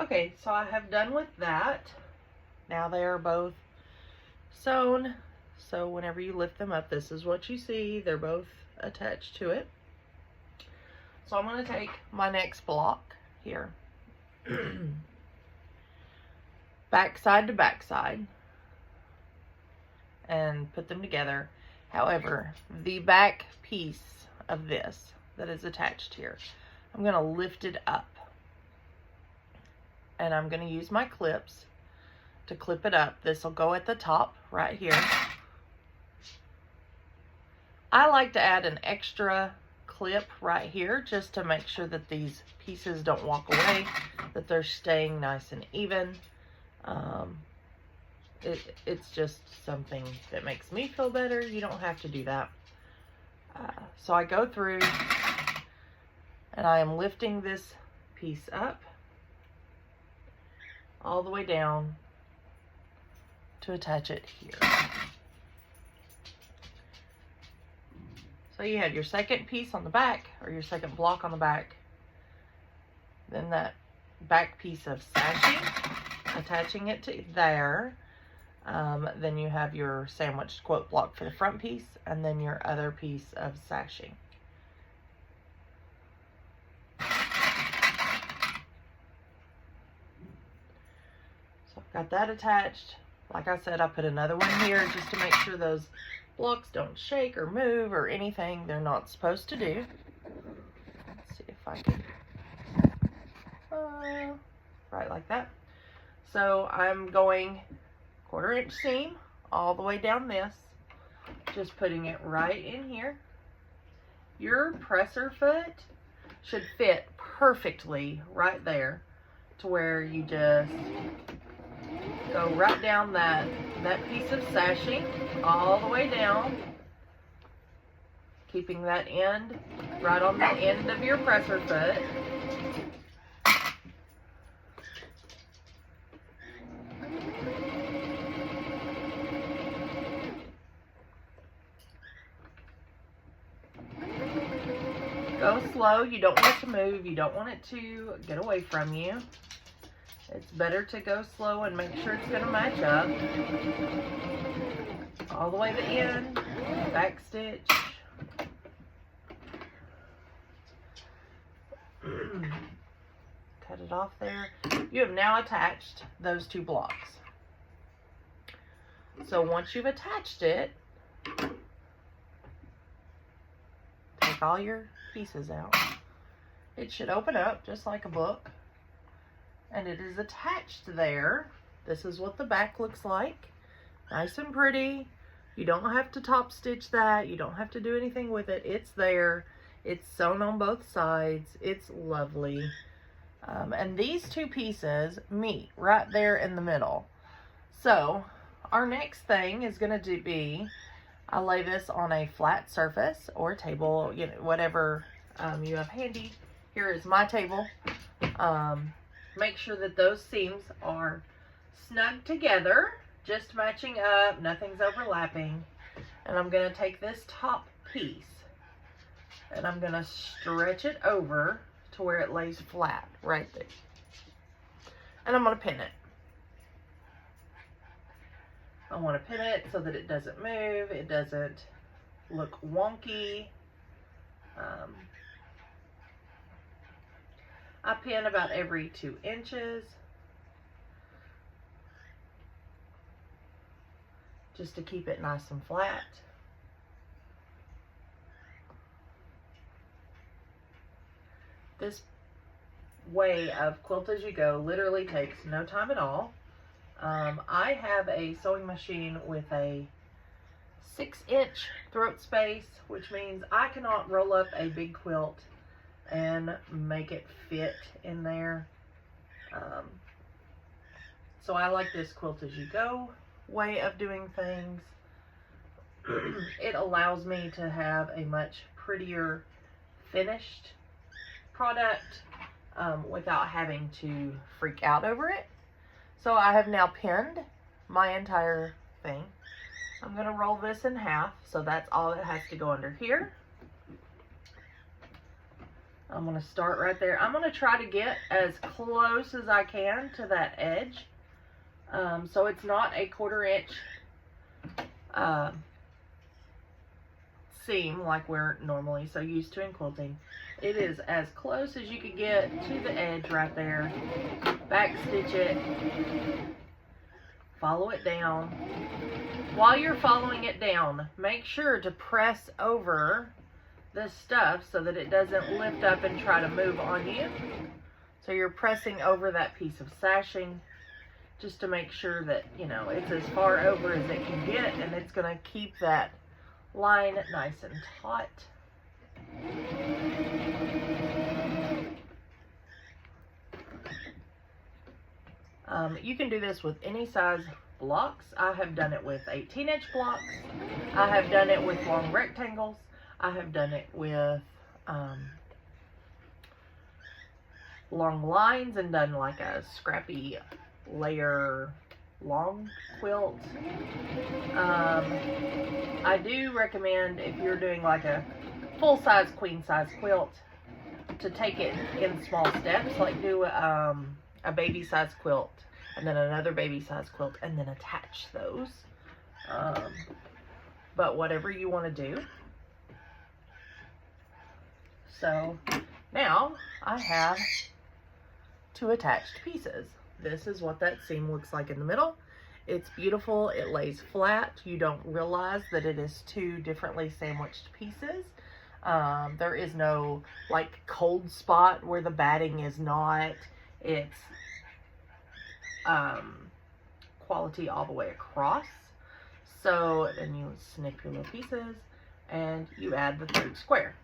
Okay, so I have done with that. Now they are both sewn. So whenever you lift them up, this is what you see. They're both attached to it. So I'm going to take my next block here, backside to backside, and put them together. However, the back piece of this that is attached here, I'm going to lift it up. And I'm going to use my clips to clip it up. This will go at the top right here. I like to add an extra clip right here just to make sure that these pieces don't walk away, that they're staying nice and even. It's just something that makes me feel better. You don't have to do that. So I go through and I am lifting this piece up all the way down to attach it here. So you have your second piece on the back, or your second block on the back, then that back piece of sashing, attaching it to there. Then you have your sandwiched quilt block for the front piece, and then your other piece of sashing. So I've got that attached. Like I said, I put another one here just to make sure those blocks don't shake or move or anything they're not supposed to do. Let's see if I can, right like that. So I'm going 1/4 inch seam all the way down this, just putting it right in here. Your presser foot should fit perfectly right there, to where you just go right down that piece of sashing all the way down, keeping that end right on the end of your presser foot. Go slow. You don't want it to move. You don't want it to get away from you. It's better to go slow and make sure it's going to match up. All the way to the end, back stitch. Cut it off there. You have now attached those two blocks. So once you've attached it, take all your pieces out. It should open up just like a book. And it is attached there. This is what the back looks like. Nice and pretty. You don't have to top stitch that. You don't have to do anything with it. It's there. It's sewn on both sides. It's lovely. And these two pieces meet right there in the middle. So our next thing is going to be, I lay this on a flat surface or table, you know, whatever you have handy. Here is my table. Make sure that those seams are snug together, just matching up, nothing's overlapping. And I'm going to take this top piece and I'm going to stretch it over to where it lays flat right there. And I'm going to pin it. I want to pin it so that it doesn't move, it doesn't look wonky. I pin about every 2 inches, just to keep it nice and flat. This way of quilt as you go literally takes no time at all. I have a sewing machine with a 6-inch throat space, which means I cannot roll up a big quilt and make it fit in there. So I like this quilt as you go way of doing things. It allows me to have a much prettier finished product without having to freak out over it. So I have now pinned my entire thing. I'm going to roll this in half, so that's all that has to go under here. I'm going to start right there. I'm going to try to get as close as I can to that edge. So it's not a 1/4 inch seam like we're normally so used to in quilting. It is as close as you could get to the edge right there. Back stitch it. Follow it down. While you're following it down, make sure to press over this stuff so that it doesn't lift up and try to move on you. So you're pressing over that piece of sashing just to make sure that, you know, it's as far over as it can get, and it's going to keep that line nice and taut. You can do this with any size blocks. I have done it with 18-inch blocks. I have done it with long rectangles. I have done it with long lines and done like a scrappy layer long quilt. I do recommend, if you're doing like a full-size queen size quilt, to take it in small steps, like do a baby size quilt and then another baby size quilt and then attach those. But whatever you want to do. So now I have 2 attached pieces. This is what that seam looks like in the middle. It's beautiful. It lays flat. You don't realize that it is 2 differently sandwiched pieces. There is no like cold spot where the batting is not. It's quality all the way across. So then you snip your little pieces and you add the 3rd square.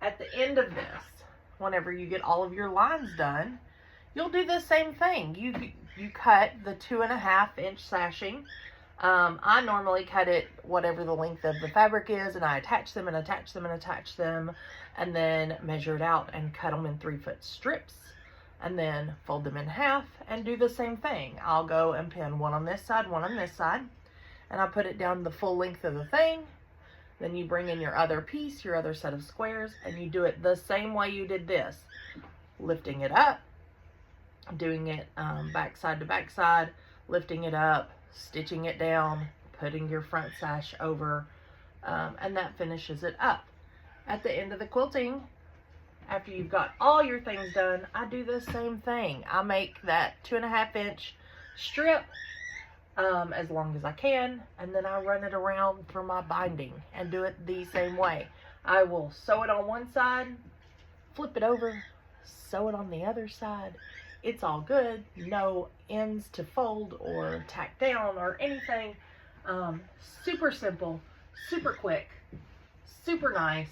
At the end of this, whenever you get all of your lines done, you'll do the same thing. You cut the 2.5 inch sashing. I normally cut it whatever the length of the fabric is, and I attach them and attach them and attach them, and then measure it out and cut them in 3-foot strips, and then fold them in half and do the same thing. I'll go and pin one on this side, one on this side, and I put it down the full length of the thing. Then you bring in your other piece, your other set of squares, and you do it the same way you did this. Lifting it up, doing it back side to back side, lifting it up, stitching it down, putting your front sash over, and that finishes it up. At the end of the quilting, after you've got all your things done, I do the same thing. I make that 2.5 inch strip as long as I can, and then I run it around for my binding and do it the same way. I will sew it on one side, flip it over, sew it on the other side. It's all good. No ends to fold or tack down or anything. Super simple, super quick, super nice,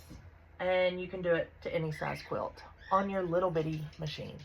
and you can do it to any size quilt on your little bitty machine.